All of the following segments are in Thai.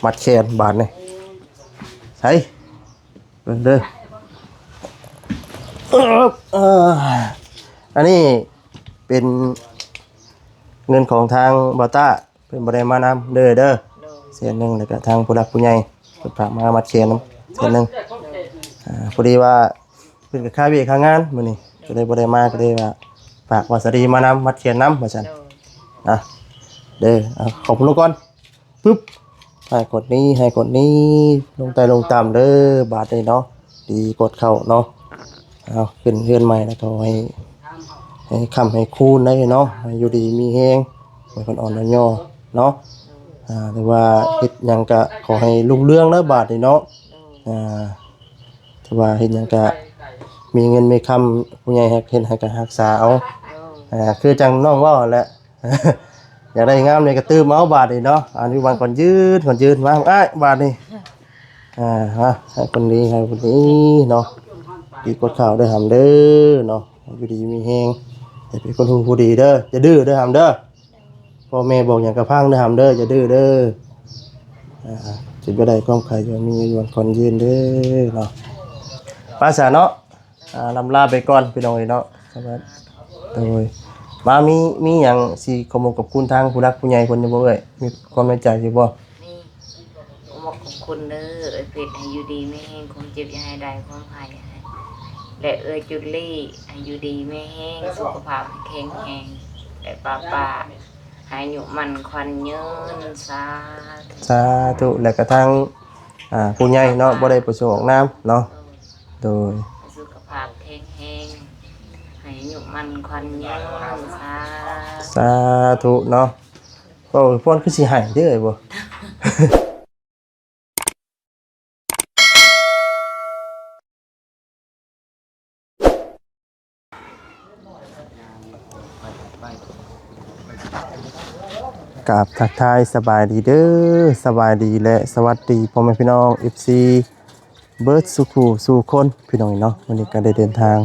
มัดแขนบาดนี่ใช่เบิ่งเด้อเอออันนี้เป็นเงินของทางบอต้าเป็นบริมานำเด้อเส้นหนึ่งแล้วก็ทางผู้หลักผู้ใหญ่เป็นฝากมามัดแขนน้ำเส้นหนึ่งพอดีว่าเป็นกับค่าเบี้ยค่างานมื้อนี้ก็เลยบริมาก็เลยว่าฝากวาสดีมานำมัดแขนน้ำว่าซั่นเด้อขอบคุณทุกคนปึ๊บให้กดนี้ลงใต้ลงต่ำเด้อบาทเลยเนาะดีกดเข้าเนาะเอาขึ้นเฮือนใหม่แล้วก็ให้คำให้คูณได้เนาะให้อยู่ดีมีแฮงเหมือนคนอ่อนย่อเนาะหรือว่าเฮ็ดหยังก็ขอให้รุ่งเรืองเด้อบาทนี่เนาะถ้าว่าเฮ็ดหยังก็มีเงินมีคำผู้ใหญ่ให้เฮ็ดให้ก็รักษาเอาคือจังน้องเว้าแหละ อยากได้งามนี่ก็ตื้มเอาบาทนี่เนาะอันนี้วันก่อนยืนมาอ้ายบาทนี่ให้คนนี้เนาะดีกดข่าวได้ทำเด้อเนาะอยู่ดีมีแฮงแต่เป็นคนผู้ดีเด้อจะดื้อเด้อทำเด้อพ่อแม่บอกอย่างกระพังเด้อทำเด้อจะดื้อเด้อจะไปได้ความใครจะมีวันก่อนยืนเด้อเนาะภาษาเนาะลำลาไปก่อนพี่น้องเนาะสวัสดีโดยมามีอย่างสิขอบคุณทางผู้รักผู้ใหญ่คนจะบ่เอ้ยมีความในใจสิบ่นี่ขอบคุณเด้อเอ้ยเพชรให้อยู่ดีไม่แห้งคงเจ็บอย่าให้ได้ความภัยและเอ้ยจุลี่ให้อยู่ดีไม่แห้งสุขภาพแข็งแรงและป้าให้อยู่มันควันยืนสาธุแล้วก็ทางผู้ใหญ่เนาะบ่ได้ประสงค์น้ำเนาะโดยสุขภาพแข็งแรงให้อยู่มันควันยืนสาธุเนาะก็พรคือสิให้เด้อบ่ กับทักทายสบายดีเด้อสบายดีและสวัสดีพ่อแม่พี่น้อง FC เบิร์ดสุขสู่คนพี่น้องเนาะวันนี้ก็ได้เดินทาง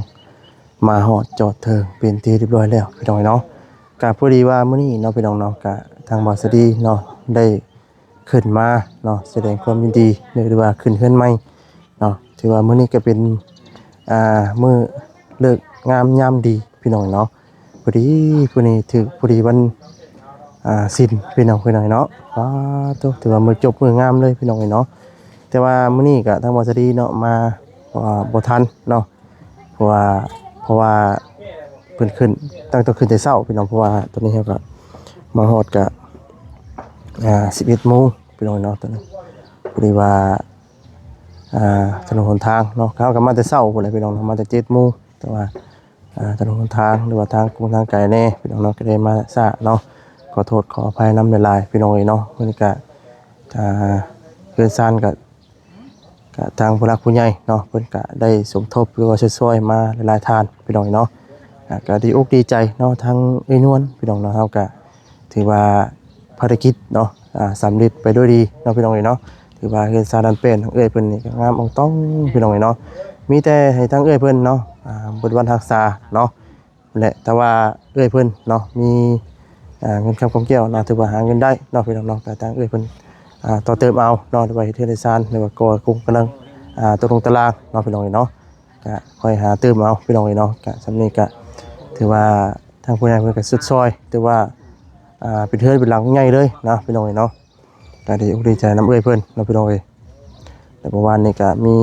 มาฮอดจอดเทิงเป็นที่เรียบร้อยแล้วพี่น้องเนาะก็พอดีว่ามื้อนี้เนาะพี่น้องเนาะก็ทางบอสดีเนาะได้ขึ้นมาเนาะแสดงความยินดีหรือว่าขึ้นเฮือนใหม่เนาะถือว่ามื้อนี้ก็เป็นมื้อเลิกงามยามดีพี่น้องเนาะพอดีผู้นี้ถือพอดีวันสิ้นพี่น้องเนาะถือว่ามือจบมืองามเลยพี่น้องเนาะแต่ว่ามื้อนี้ก็ทางบสดีเนาะมาบ่ทันเนาะเพราะว่าเพิ่นขึ้นตั้งแต่ขึ้นแต่เช้าพี่น้องเพราะว่าตอนนี้เฮาก็มาฮอดก็11 โมงพี่น้องเนาะตอนนี้พอดีว่าถนนหนทางเนาะเขาก็มาแต่เช้าพุ่นแหละพี่น้องมาแต่7 โมงแต่ว่าถนนหนทางหรือว่าทางกรุงทางไกลแน่พี่น้องเนาะก็ได้มาช้าเนาะขอโทษขออภัยน้ำละลายพี่น้องเนาะเพื่อนก็เพื่อนซ่านกับทางผู้รักผู้ใหญ่เนาะเพื่อนก็ได้สมทบหรือว่าช่วยมาละลายทานพี่น้องเนาะก็ดีอกดีใจเนาะทั้งเอ้ยนวลพี่น้องเนาะเขาก็ถือว่าภารกิจเนาะสำเร็จไปด้วยดีเนาะพี่น้องเนาะถือว่าเพื่อนซ่านดันเป็นทั้งเอ้ยเพื่อนนี่งามองต้องพี่น้องเนาะมีแต่ให้ทั้งเอ้ยเพื่อนเนาะบทวันรักษาเนาะแหละแต่ว่าเอ้ยเพื่อนเนาะมีเงินคำกองเกี่ยวเนาะถือว่าหาเงินได้เนาะพี่น้องแต่ทางเพิ่นต่อเติมเอาเนาะหรือว่าเทเลซานหรือว่าก่อกุ้งกำลังตกลงตารางเนาะพี่น้องเนาะก็ค่อยหาเติมเอาพี่น้องเนาะก็สำนี้ก็ถือว่าทางผู้ใหญ่เพิ่นก็สุดซอยถือว่าเป็นเทือนเป็นหลังใหญ่เลยนะพี่น้องเนาะก็ดีใจน้ำเพิ่นเนาะพี่น้องแต่เมื่อวานนี้ก็มี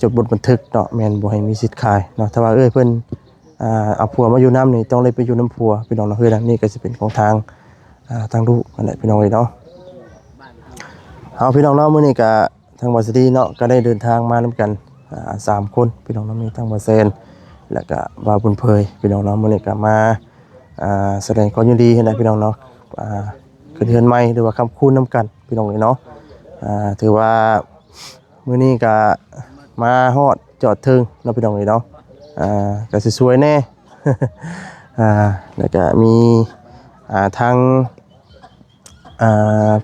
จดบทบันทึกเนาะแม่นบ่ให้มีสิทธิ์ขายเนาะถ้าว่าเพิ่นเอาผัวมาอยู่น้ำนี่ต้องเลยไปอยู่น้ำผัวพี่น้องเนาะเฮ้ยนี่ก็จะเป็นของทางลูกนั่นแหละพี่น้องเนาะเอาพี่น้องเนาะมื้อนี้ก็ทางบอสดีเนาะก็ได้เดินทางมานำกัน3 คนพี่น้องเนาะมีทั้งบอเซนแล้วก็บาบุญเพยพี่น้องเนาะมื้อนี้ก็มาแสดงความยินดีให้ได้พี่น้องเนาะขึ้นเฮือนใหม่หรือว่าคำคูณนำกันพี่น้องเนาะถือว่ามื้อนี้ก็มาฮอดจอดถึงเนาะพี่น้องเนาะก็สวยๆแน่ แล้วก็มีทาง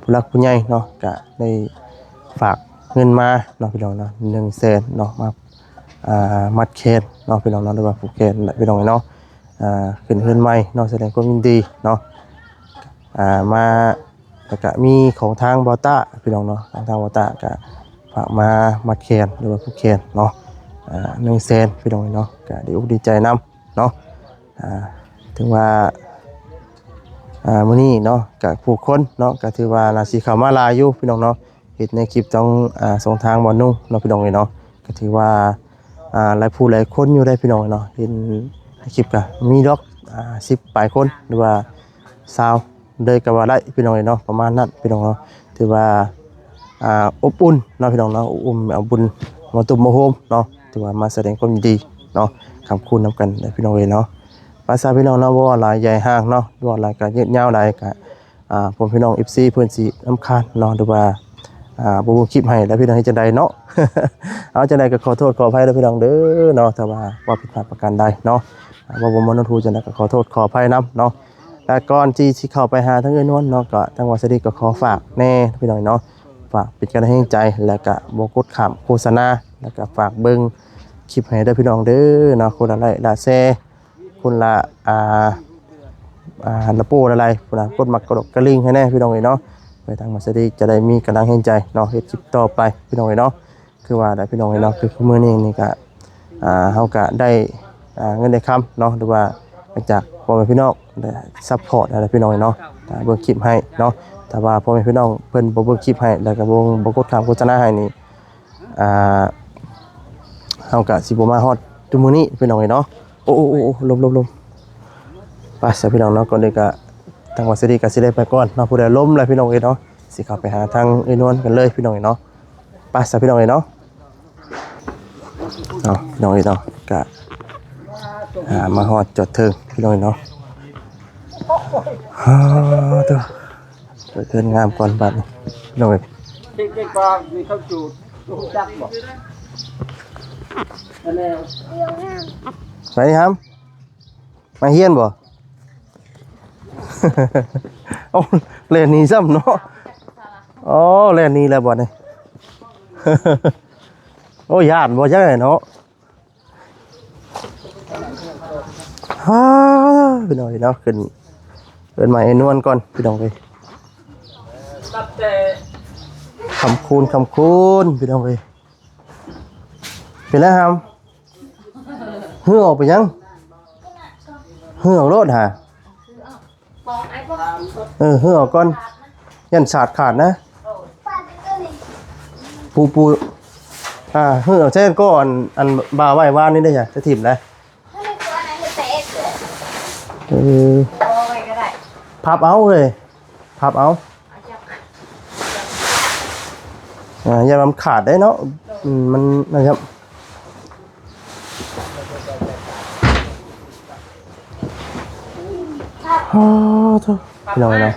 ผู้รักผู้ใหญ่เนาะก็ได้ฝากเงินมาเนาะพี่น้องเนาะ100,000เนาะมามัดแขนเนาะพี่น้องเนาะหรือว่าผูกแขนพี่น้องเนาะขึ้นเฮือนใหม่เนาะแสดงความยินดีเนาะมา แล้วก็มีของทางบอต้าพี่น้องเนาะทางบอต้าก็ฝากมาแคนหรือว่าผู้แคนเนาะ100,000พี่น้องเนาะก็ดีอกดีใจนํเนาะถึงว่ามื้อนี้เนาะก็ผู้คนเนาะก็ถือว่าน่าสิเข้ามาหลายอยู่พี่น้องเนาะเฮ็ดในคลิปต้องส่งทางบ่นุ่งเนาะพี่น้องเนาะก็ถือว่าหลายผู้หลายคนอยู่ได้พี่น้องเนาะเห็นคลิปก็มีดอก10ปลายคนหรือว่า20เลยก็ว่าได้พี่น้องเนาะประมาณนั้นพี่น้องเนาะถือว่าอบอุ่นเนาะพี่น้องเนาะอบอุ่นเอาบุญมาตุ่มมาโฮมเนาะถือว่ามาแสดงความยินดีเนาะคำคุณนำกันได้พี่น้องเนาะภาษาพี่น้องเนาะว่าหลายใหญ่ห้างเนาะว่าหลายก็ยืดยาวหลายก็ผมพี่น้อง FC เพิ่นสิรำคาญเนาะหรือว่าบ่เบิ่งคลิปให้แล้วพี่น้องเฮ็ดจังไดเนาะ เอาจังไดก็ขอโทษขออภัยเด้อพี่น้องเด้อเนาะถ้าว่าผิดพลาดประการใดเนาะว่าบ่มโนทูจังไดก็ขอโทษขออภัยนํเนาะแต่ก่อนที่สิเข้าไปหาทั้งเอิ้นนวลเนาะก็ทางวัดสดิก็ขอฝากแน่พี่น้องเนาะฝากเป็นกำลังใจแล้วก็บ่กดข้ามโฆษณาแล้วก็ฝากเบิ่งคลิปให้เด้อพี่น้องเด้อเนาะคนละไลค์ละแชร์คนละละโป้ละไรพุ่นน่ะกดมักกดกระลิ่งให้แน่พี่น้องเนาะไปทางวัดสดิจะได้มีกำลังใจเนาะเฮ็ดคลิปต่อไปพี่น้องเนาะคือว่าได้พี่น้องเนาะคือมื้อนี้นี่ก็เฮาก็ได้เงินได้คำเนาะหรือว่าจากพ่อแม่พี่น้องได้ซัพพอร์ตอะไรพี่น้องเนาะเบิ่งคลิปให้เนาะแต่ว่าพ่อแม่พี่น้องเพิ่นบ่เบิ่งคลิปให้แล้วก็บ่กดข้ามโฆษณาให้นี่เฮาก็สิบ่มาฮอดทุกมื้อนี้พี่น้องเนาะโอ้ลมไปซะพี่น้องเนาะก่อนนี้ก็ทางวัดสิริก็สิได้ไปก่อนเนาะผู้ใดล้มแล้วพี่น้องเนาะสิเข้าไปหาทางเอ้นวลกันเลยพี่น้องเนาะไปซะพี่น้องเนาะพี่น้องเนาะก็มาฮอดจอดถึงพี่น้องเนาะตัวเปิดเกินงามก่อนบัดนี้พี่น้องเด็กๆก็มีเข้าจูดรู้จักบ่แล้ว ไปนี่ครับมาเฮียนบ่ โอ้เล่นนี้ซ้ำเนาะอ๋อเล่นนี้แล้วบ่นี่ โอ้ย่านบ่จังได๋เนาะฮ่าพี่น้องเนาะขึ้นเอิ้นมาไอ้นวลก่อนพี่น้องเอ้ย ตัดแต่ คำคูณพี่น้องเอ้ยเป็นแล้วครับเหือออกไปยังเหือออกรถหาเหือออกก่อนยันสาดขาดนะปูเหือออกใช่ก็อันบาไว้ว่านนี่ได้จ้ะจะถิ่มได้พับเอาเลยพับเอาอย่ามันขาดได้เนาะมันนะครับพี่น้องเนาะ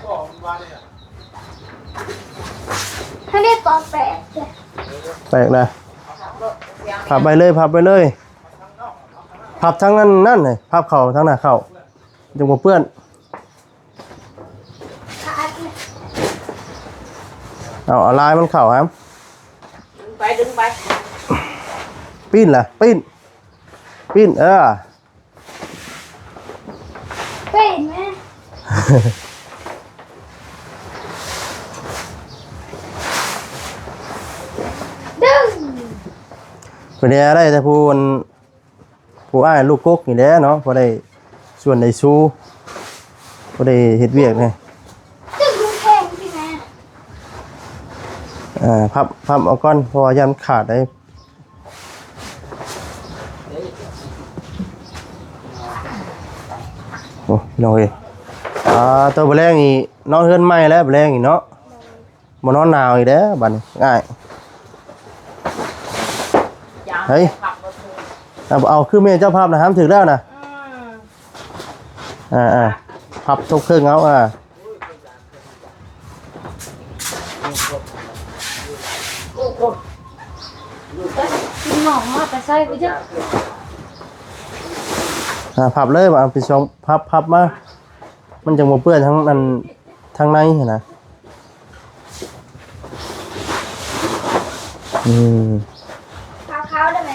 ให้ได้ตอนแปด แปลกนะพับไปเลยพับทั้งนั่นเลยพับเข่าทั้งหน้าเข่าจงบ่เปื้อน ขาด เอาลายมันเข่าครับ ดึงไป ปิ้นล่ะปิ้นเป็นไหมดึง เป็นอะไรแต่ผู้อ้ายลูกกกนี่แหละเนาะพอได้ส่วนได้สู้พอได้เฮ็ดเวียกไง ดึงลูกแข่งใช่ไหม พับเอาก้อนเพราะว่ายามขาดได้โอ้พี่น้องเอ้ยตัวแบแรงนี่นอนเฮือนใหม่แล้วแบแรงนี่เนาะบ่นอนหนาวอีกเด้อบัดนี้ง่ายเฮ้ยเอาคือแม่เจ้าภาพนะห้ามถึงแล้วนะพับทุกเครื่องเอากินหมองมาแต่ใส่ไปจ้ะ พับเลยว่าเอาไปช่องพับมามันจะบ่เปื้อนทั้งนั้นทั้งในนะ ขาวได้ไหม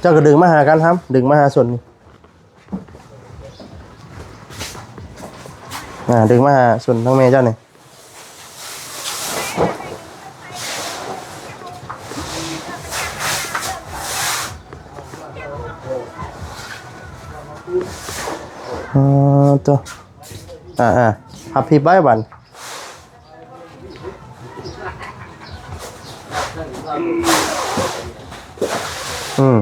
เจ้าก็ดึงมาหากันครับดึงมาหาส่วนนี้ดึงมาหาส่วนทั้งแม่เจ้านี่ ตัวพับพี่ใบบันอืม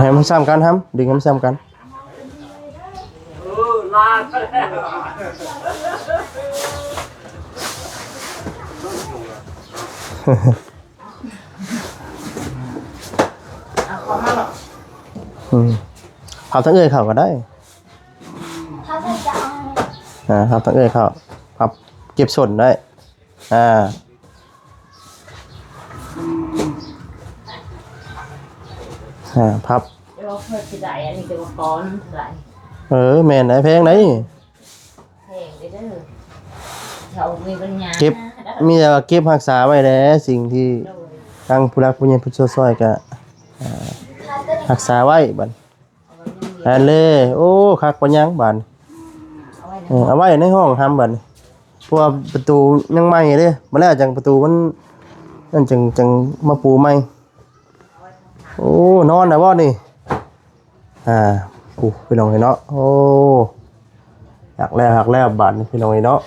ให้มันซ้ำกันครับดึงให้มันซ้ำกัน ลาพับทั้งเอ้ยเข่าก็ได้ ถ้าจะเอา พับทั้งเอ้ยเข่าพับเก็บส่วนได้พับ เดี๋ยวเพิ่นสิได้อันนี้จะมาก้อนเท่าไหร่ แม่นได้แพงได้ แพงไปเด้อเฒ่ามีปัญญา เก็บมีแต่ว่าเก็บรักษาไว้แหล้วสิ่งที่ทางผู้รักผู้ใหญ่ผู้ช่วยก็รักษาไว้บัดนั่นเลยโอ้คักบ่ยังบัดเอาไว้ในห้องทำบัดเพราะว่าประตูยังใหม่เด้มาแล้วจังประตูมันนั่นจังมาปูใหม่โอ้นอนน่ะบ่นี่พี่น้องเนาะโอ้หักแล้วบัดนี่พี่น้องเนาะ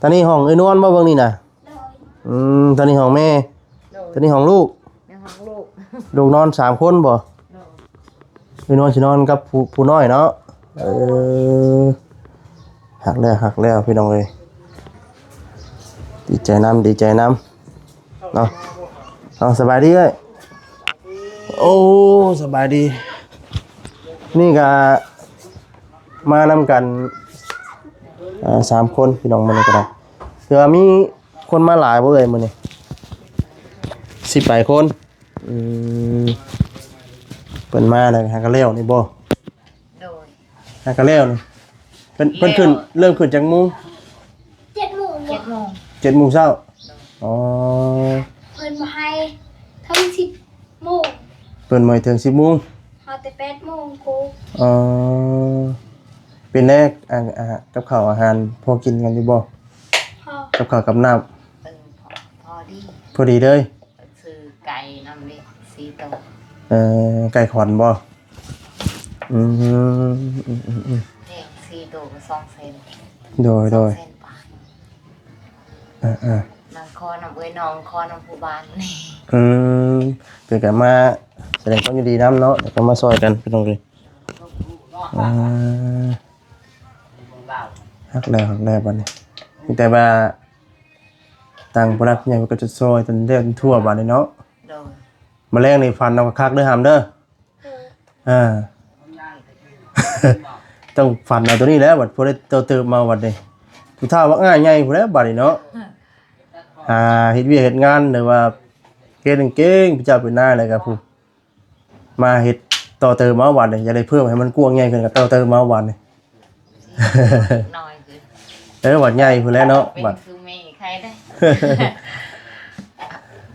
ตอนนี้ห้องนวลบ่เบิ่งนี่น่ะตอนนี้ห้องแม่ตอนนี้ห้องลูก ในห้องลูก ลูกนอน3คนบ่พี่นอนสินอนกับผู้น้อยเนาะหักแล้วพี่น้องเอ้ยดีใจนำเนาะสบายดีเอ้ยโอ้สบายดีนี่ก็มานำกัน3คนพี่น้องมื้อนี้ก็ได้เผื่อมีคนมาหลายบ่เอ่ยมื้อนี้10ปลายคนเพิ่นมาแล้วหากันแล้วนี่บ่ โดย หากันแล้วนี่เพิ่นขึ้นเริ่มขึ้นจักโมง 7 โมง 7 โมง 7 โมงเช้าอ๋อ เพิ่นมาให้ทั้ง10 โมง เพิ่นมาถึง10 โมง พอแต่8 โมงกู อ๋อเป็นแรกกับข้าวอาหารพอกินกันอยู่บ่ พอ กับข้าวกับน้ำ พอดี พอดีเลย ซื้อไก่นำนี่4ตัว ไก่ขอนบ่อืม แพง4ตัวก็2เซน โดย 2เซนปาน นางคอนำเอ้ยน้องคอนำผู้บ้านนี่ เป็นกันมาแสดงความยินดีน้ำเนาะเดี๋ยวก็มาซอยกันพี่น้องเลยหักแล้วบัดนี้มีแต่ว่าต่างผู้รักผู้ใหญ่ก็จะซอยจนได้ทั่วบัดนี้เนาะ โดย มาแรงนี่ฟันเอาคักเด้อหามเด้อต้องฟันเอาตัวนี้แล้วบัดพอได้เติมมาบัดนี้ทุกท่าว่าง่ายใหญ่พุ่นแล้วบัดนี้เนาะเฮ็ดเวียกเฮ็ดงานหรือว่าเฮ็ดเก่งๆพี่เจ้าเป็นหน้าอะไรครับผู้มาเฮ็ดต่อเติมมาวันนี่อย่าได้เพิ่มให้มันกว้างใหญ่ขึ้นก็ต่อเติมมาวันนี่ น้อยคือ วัดใหญ่พุ่นแล้วเนาะ เป็น บัด คือแม่ใครได้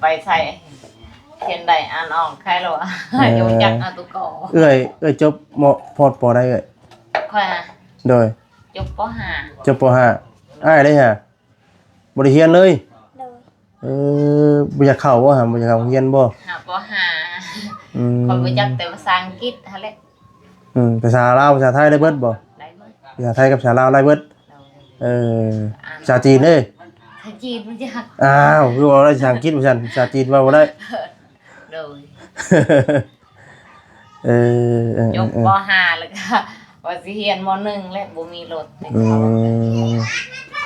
ไปใส่เขียนได้อ่านออกใครหรอวะเดี๋ยวจักเอาตัวก่อ เอ้ยจบมพอดปอได้เอ้ย ค่อยหา โดย จบปห้า จบปห้าอ้ายได้ฮะบ่ได้เรียนเลย เลย บ่อยากเข้าบ่ฮะบ่อยากเข้าเรียนบ่ หาปห้าคนไปจักแต่ภาษาอังกฤษฮะแหละ ภาษาลาวภาษาไทยได้เบิดบ่ ได้หมด ภาษาไทยกับภาษาลาวได้เบิด เรา ภาษาจีนเด้ ถ้าจีนมันจัก อ้าวคือว่าได้ภาษาอังกฤษบ่ซั่นภาษาจีนว่าบ่ได้ โดย จบปห้าแล้วก็ว่าสิเรียนมหนึ่งแล้วบ่มีรถ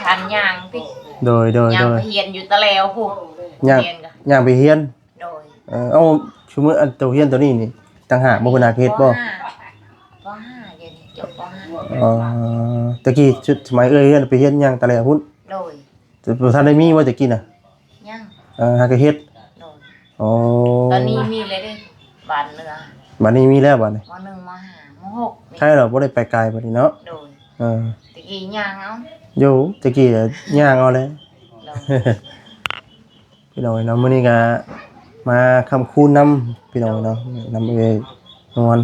ทันย่างติ โดย ย่างไปเรียนอยู่ตะแล้วพุก ย่าง เรียนก็ ย่างไปเรียน โดย เอาชุมื้ออันตัวเรียนตัวนี้นี่ต่างหากบ่คนอาเฮ็ดบ่ ปห้าเรียนจบปห้า ตะกี้ชุดสมัยเรียนไปเรียนย่างตะแลพุ่น โดย แต่บ่ทันได้มีว่าตะกี้น่ะ ย่าง หาก็เฮ็ด โดย อ๋อ ตอนนี้มีเลยเด้บ้านเนื้อ บัดนี้มีแล้วบัดนี้ มหนึ่งมห้ามหก ใช่เหรอบ่ได้ไปไกลบัดนี้เนาะ โดย เออ ตะกี้ย่างเอา อยู่ตะกี้ย่างเอาเลย โดย พี่น้องเนาะมื้อนี้ก็มาคำคูณนำพี่น้องเนาะนำเอ้ยนวล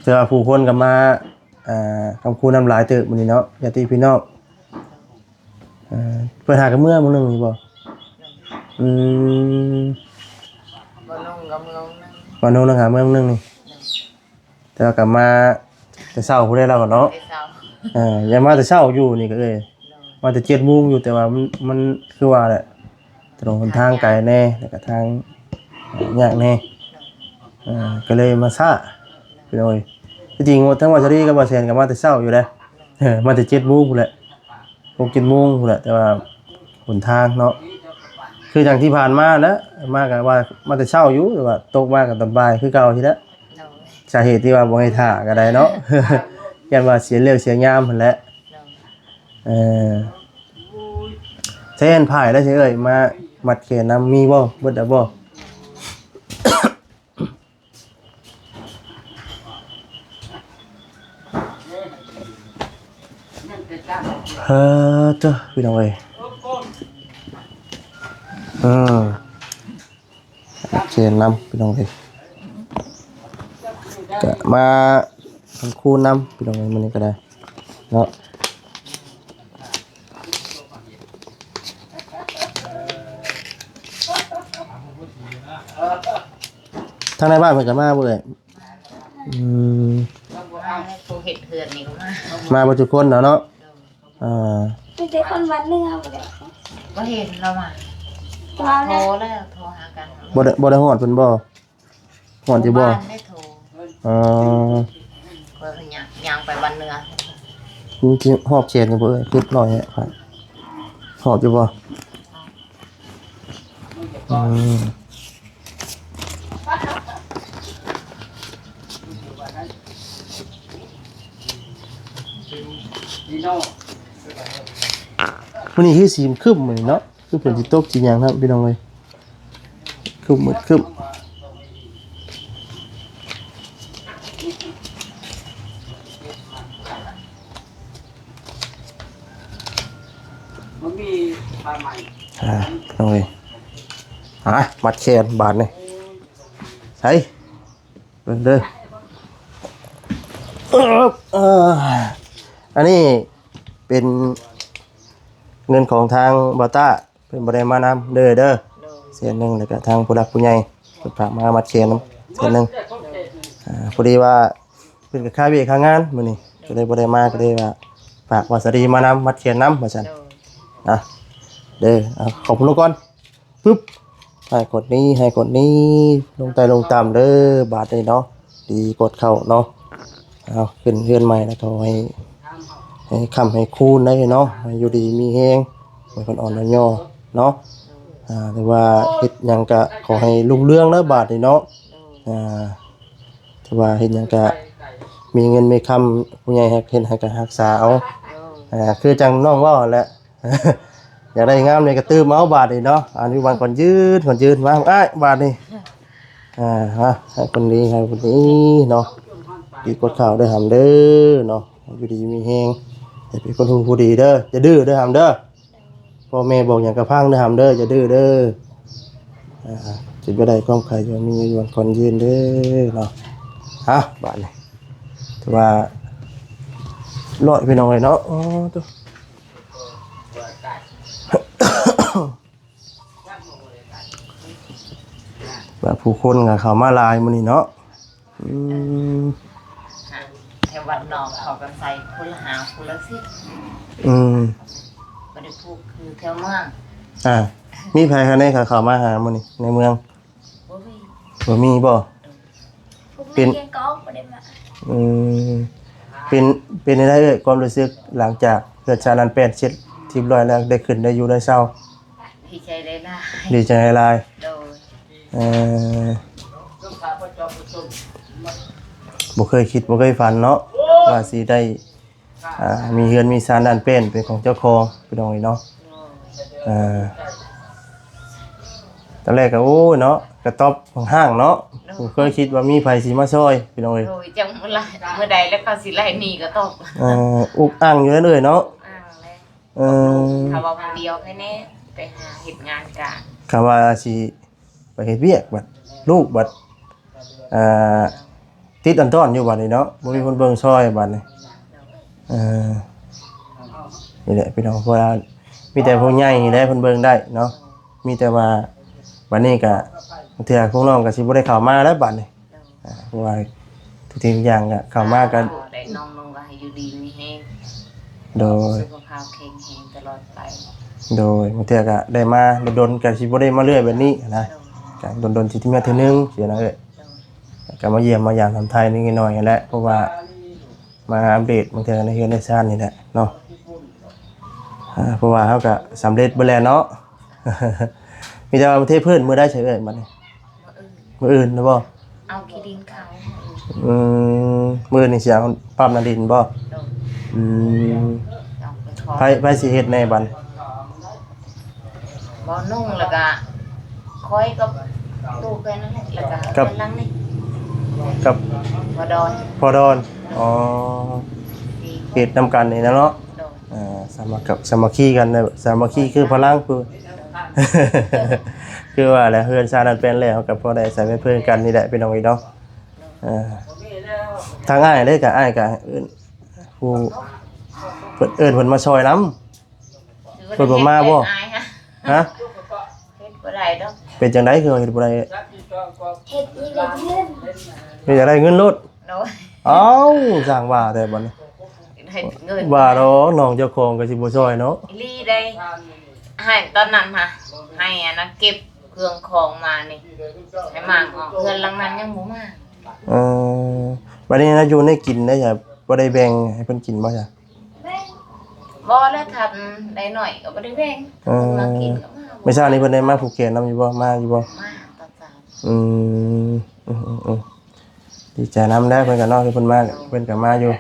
เจอผู้คนก็มาคำคูณนำหลายเติบมื้อนี้เนาะญาติพี่น้องเปิดหากันเมื่อมื้อนึงนี่บ่ กับเมืองนึง วันนู้นนะครับเมืองนึงนี่แต่ว่ากลับมาแต่เช้าผู้ได้เราก่อนเนาะ ไปเศร้า อย่ามาแต่เช้าอยู่นี่ก็เอ้ยมาแต่7 โมงอยู่แต่ว่ามันคือว่าแหละตรงหนทางไกลแน่แล้วก็ทางยากแน่ก็เลยมาช้าพี่น้อยที่จริงทั้งว่าชรีกับบ่แซนก็มาแต่เช้าอยู่แล้วมาแต่7 โมงพุ่นแหละ6 7 โมงพุ่นแหละแต่ว่าหนทางเนาะคืออย่างที่ผ่านมานะมาก็ว่ามาแต่เช้าอยู่แต่ว่าตกมาก็ตอนบ่ายคือเก่าทีละ โดย สาเหตุที่ว่าบ่ให้ท่าก็ได้เนาะ ยันว่าเสียเลือกเสียยามพุ่นแหละ โดย ใช้อันพายได้ใช่เอ่ยมามัดเขนน้ำมีบ่เบิดได้บ่ เจ้าพี่น้องเอ้ยมัดเขนน้ำพี่น้องเอ้ยก็มาทำคู่น้ำพี่น้องเอ้ยมื้อนี้ก็ได้เนาะทางในบ้านเพิ่นก็มาบ่เอ้ยมาให้ผู้เห็ดเถื่อนนี่ก็มา มาบ่ทุกคนเนาะ ไม่ใช่คนวันหนึ่งเอาไปเลย ก็เห็นเรามา ว้าว โทร นะ แล้วโทรหากัน บ่ได้ฮอดเพิ่นบ่ฮอดอยู่บ่ บ้านได้โทร อ๋อ ก็ยังไปวันเนื้อ มีที่ฮอบเชียนอยู่บ่เอ้ยคิดหน่อยฮะครับฮอบอยู่บ่อืม พี่โน่ วันนี้คือสีมนครึ้มมื้อนี้เนาะคือเพิ่นสิตกสิหยังครับพี่น้องเอ้ยครึ้มมืดครึ้ม มันมีปลาใหม่ พี่น้องเอ้ยมัดแขนบาดนี่ใส่เบิ่งเด้ออันนี้เป็นเงินของทางบอต้าเป็นบ่ได้มานำเด้อโดย เส้นหนึงแล้วก็ทางผู้หลักผู้ใหญ่เพิ่นฝากมามัดแขนนำเส้นหนึงพอดีว่าเพิ่นก็ค่าเวียกค่างานมื้อนี้ก็เลยบ่ได้มาก็เลยว่าฝากวาสดีมานำมัดแขนนำว่าซั่น โดย เด้อขอบคุณก่อนปึ๊บให้กดนี้ลงใต้ลงต่ำเด้อบาทนี้เนาะดีกดเข้าเนาะเอาขึ้นเฮือนใหม่แล้วก็ให้ค้ำให้คูณได้เนาะให้อยู่ดีมีแฮงให้คนอ่อนย่อเนาะหรือว่าเฮ็ดหยังก็ขอให้รุ่งเรืองเด้อบาทนี้เนาะถือว่าเฮ็ดหยังก็มีเงินมีคำผู้ใหญ่ให้เฮ็ดให้ก็รักษาเอาคือจังน้องเว้าแหละ อยากได้งามนี่ก็ตื้มเอาบาทนี่เนาะอันนี้วันก่อนยืนมาบาทนี่ให้คนนี้เนาะดีกดข่าวได้หำเด้อเนาะอยู่ดีมีแฮงอย่าเป็นคนผู้ดีเด้ออย่าดื้อเด้อหำเด้อพ่อแม่บอกอย่างกระพังเด้อหำเด้ออย่าดื้อเด้อจิตบ่ได้ความใครจะมีวันก่อนยืนเด้อเนาะบาทนี่ถือว่าร้อยพี่น้องเลยเนาะตัวแบบผู้คนกับเขามาลายมื้อนี้เนาะแถววันนอกเขากันใส่คนละหาคนละสิบ่ได้พูดคือแถวเมือง มีไผคันใดเขามาหามื้อนี้ในเมือง บ่มี บ่มีบ่ ผมไม่เกียงก้องประเด็นมา เป็นได้เอ้ยความรู้สึกหลังจากเกิดชาลันแปดเสร็จทีมร้อยแล้วได้ขึ้นได้อยู่ได้เศร้า ดีใจได้ล่ะ ดีใจหลาย โดย บ่เคยคิดบ่เคยฝันเนาะว่าสิได้มีเฮือนมีศาลด้านเป็นของเจ้าของพี่น้องนี่เนาะตอนแรกก็โอ้เนาะกระต๊อบของห้างเนาะบ่เคยคิดว่ามีไผสิมาช่วยพี่น้องเอ้ย โดยจังเมื่อใดแล้วเขาสิไล่หนีก็ตก อุกอั้งอยู่นั่นเลยเนาะ ถ้าว่าคนเดียวแค่นี้ไปหาเฮ็ดงานการ คำว่าสิไปเฮ็ดเวียกบัดลูกบัดติดอันต้อนอยู่บัดนี้เนาะบ่มีคนเบิ่งซอยบัดนี้นี่แหละพี่น้องเพราะว่ามีแต่ผู้ใหญ่นี่แหละเพิ่นเบิ่งได้เนาะมีแต่ว่าบัดนี้ก็ างเทื่อพวกน้องก็สิบ่ได้เข้ามาแล้วบัดนี้ โดย เพราะว่าทุกสิ่งทุกอย่างก็เข้ามากัน ได้น้องก็ให้อยู่ดีมีแห้ง โดย สุขภาพแข็งแรงตลอดไป โดยบางเทื่อก็ได้มาโดนๆก็สิบ่ได้มาเรื่อยแบบนี้นะ โดย ก็โดนๆสิที่มาเทื่อนึงเสียนะเอ้ย โดย ก็มาเยี่ยมมายามทำไทยนิดหน่อยนั่นแหละเพราะว่ามาอัปเดตบางเทื่อในเฮือนในซ่านนี่แหละเนาะเพราะว่าเฮาก็สำเร็จเบิดแล้วเนาะ มีแต่ว่าประเทศเพิ่นมื้อได้ใช่เอ้ยบัดนี้มื้ออื่นนะบ่ เอาขี้ดินเขา มื้อนี่สิเอาปั๊มนาดินบ่ โดย อืม เอาไปขอ ไผสิเฮ็ดแน่บัด บ่นุ่งแล้วก็คอยกับลูกแค่นั้นแหละแล้วก็กำลังนี่ กับ บ่ดอน พอดอนอ๋อ ดี เฮ็ดนำกันนี่นะเนาะ โดย สามัคคีกันนะสามัคคีคือพลังคือ คือว่าแหละเฮือนชาตินั้นเป็นแล้วกับพอได้ใส่เป็นเพื่อนกันนี่แหละเป็นเอาอีกเนาะทางอ้ายเด้กับอ้ายกับเอิ้นผู้เพิ่นมาช่วยนำ เปิดบ่มาบ่ อายฮะ ฮะ เฮ็ดบ่ได้ดอก เป็นจังได๋คือเฮ็ดบ่ได้ เห็ดอีกเลยยืน เป็นจังได๋เงินลด โดย เอ้าสร้างว่าแต่บัดนี้ เฮ็ดเงิน ว่าดอกน้องเจ้าของก็สิบ่ช่วยเนาะ ลีได้ให้ตอนนั้นค่ะให้อันนั้นเก็บเครื่องของมานี่ให้มางออกเงินหลังนั้นยังบ่มา เออบัดนี้นะอยู่ในกินได้จ้ะบ่ได้แบ่งให้เพิ่นกินบ่จ้ะ แม่ บ่แล้วทำได้หน่อยก็บ่ได้แบ่งเพิ่นมากินก็มา ไม่ทราบนี่เพิ่นได้มาภูเก็ตนำอยู่บ่มาอยู่บ่ มาตอนเช้า อืมดีใจนำได้เพิ่นก็เนาะที่เพิ่นมาเพิ่นก็มาอยู่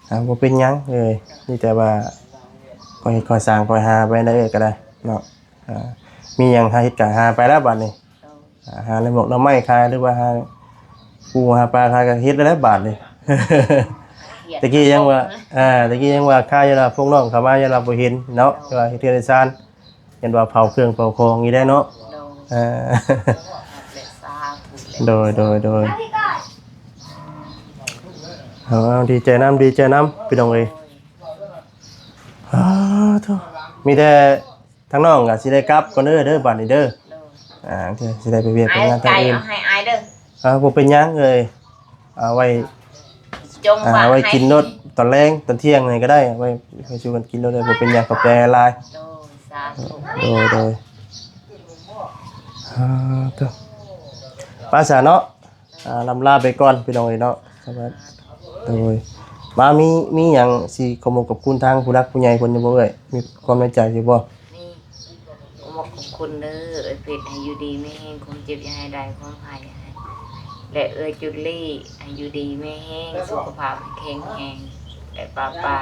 เฮ้ย บ่เป็นหยังเลยนี่แต่ว่าคอยสร้างคอยหาไปได้ก็ได้เนาะมีหยังหาเฮ็ดก็หาไปแล้วบัดนี้หาในหมกหน่อไม้ขายหรือว่าหาปูหาปลาขายก็เฮ็ดได้แล้วบาดนี้ ตะกี้ยังว่าตะกี้ยังว่าค่าอยู่ล่ะพวกน้องเข้ามาอยู่ล่ะบ่เห็นเนาะว่าเฮ็ดเทือนซานเห็นว่าเผาเครื่องเผาของอีได้เนาะ โดย เลสาผู้เล่น โดย มาพี่ก่อน เอาดีใจน้ำพี่น้องเอ้ยโธ่มีแต่ทั้งน้องก็สิได้กลับก่อนเด้อบัดนี้เด้อ โดย โอเคสิได้ไปเวียกไป ไอ้ งานทาง ไก่ อื่น เอาให้ไอ้เด้อ บ่เป็นหยังเอ้ยเอาไว้ จงว่า ไว้ ให้ กินรถตอนแรงตอนเที่ยงนี่ก็ได้ไว้ชูกันกินรถได้บ่เป็นหยังกับแปรลาย โดยสาธุ โดยโธ่ภาษาเนาะลำลาไปก่อนพี่น้องเอ้ยเนาะสวัสดีโดยมามีหยังสิขอบอกกับคุณทางผู้รักผู้ใหญ่เพิ่นอยู่บ่เอ้ยมีความในใจอยู่บ่ นี่ผมบอกขอบคุณเด้อเอ้ยเป็ดให้อยู่ดีไม่แห้งความเจ็บอย่าให้ได้ความภัยให้และเอ้ยจุลี่ให้อยู่ดีไม่แห้งสุขภาพแข็งแรงและป้า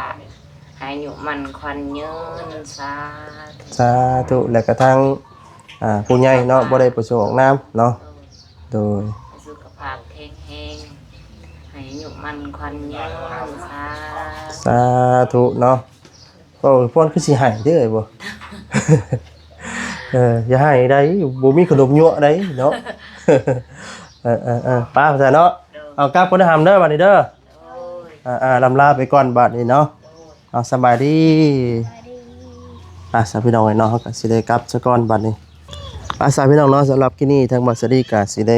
ให้อยู่มันควันยืนสาธุ สาธุและกระทั่งผู้ใหญ่เนาะบ่ได้ประสงค์ออกนามเนาะโดย สุขภาพแข็งแรงให้อยู่มันควันยืนสาธุเนาะโอ้ยพ่นคือสิให้เด้อบ่ อย่าให้ได้บ่มีขนมยั่วได้เนาะ ป้าซะเนาะเอากลับคนทำเด้อบัดนี้เด้อ โอ้ย ลำลาไปก่อนบัดนี้เนาะเอาสบายดี สาพี่น้องเนาะเขาก็สิได้กลับซะก่อนบัดนี้สาพี่น้องเนาะสำหรับที่นี่ทางบัสดีก็สิได้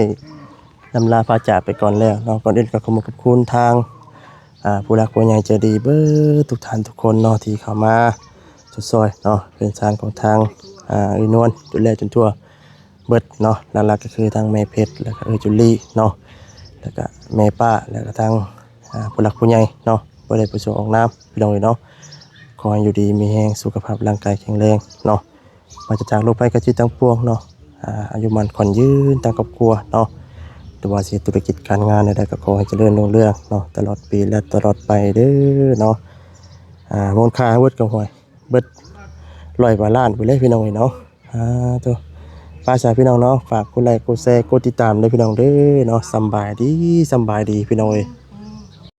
ลำลาพาจากไปก่อนแล้วเนาะก่อนอื่นก็ขอบคุณทางผู้รักผู้ใหญ่ใจดีเบิดทุกท่านทุกคนเนาะที่เข้ามาช่วยซอยเนาะเป็นทางของทางอีนวลดูแลจนทั่วเบิดเนาะหลักๆก็คือทางแม่เพชรแล้วก็จุลี่เนาะแล้วก็แม่ป้าแล้วก็ทางผู้รักผู้ใหญ่เนาะบ่ได้ประสงค์ออกนามพี่น้องเนาะขอให้อยู่ดีมีแรงสุขภาพร่างกายแข็งแรงเนาะมาจากโลกภัยกระจิตทั้งปวงเนาะอายุมันขอนยืนตั้งครอบครัวเนาะหรือว่าสิธุรกิจการงานใดๆก็ขอให้เจริญรุ่งเรืองเนาะตลอดปีและตลอดไปเด้อเนาะมูลค่าเบิดก็ห่วยเบิด100 กว่าล้านไปเลยพี่น้องเนาะตัวป้าสาวพี่น้องเนาะฝากกดไลค์กดแชร์กดติดตามด้วยพี่น้องเด้อเนาะสำบายดีพี่น้องเอ้ย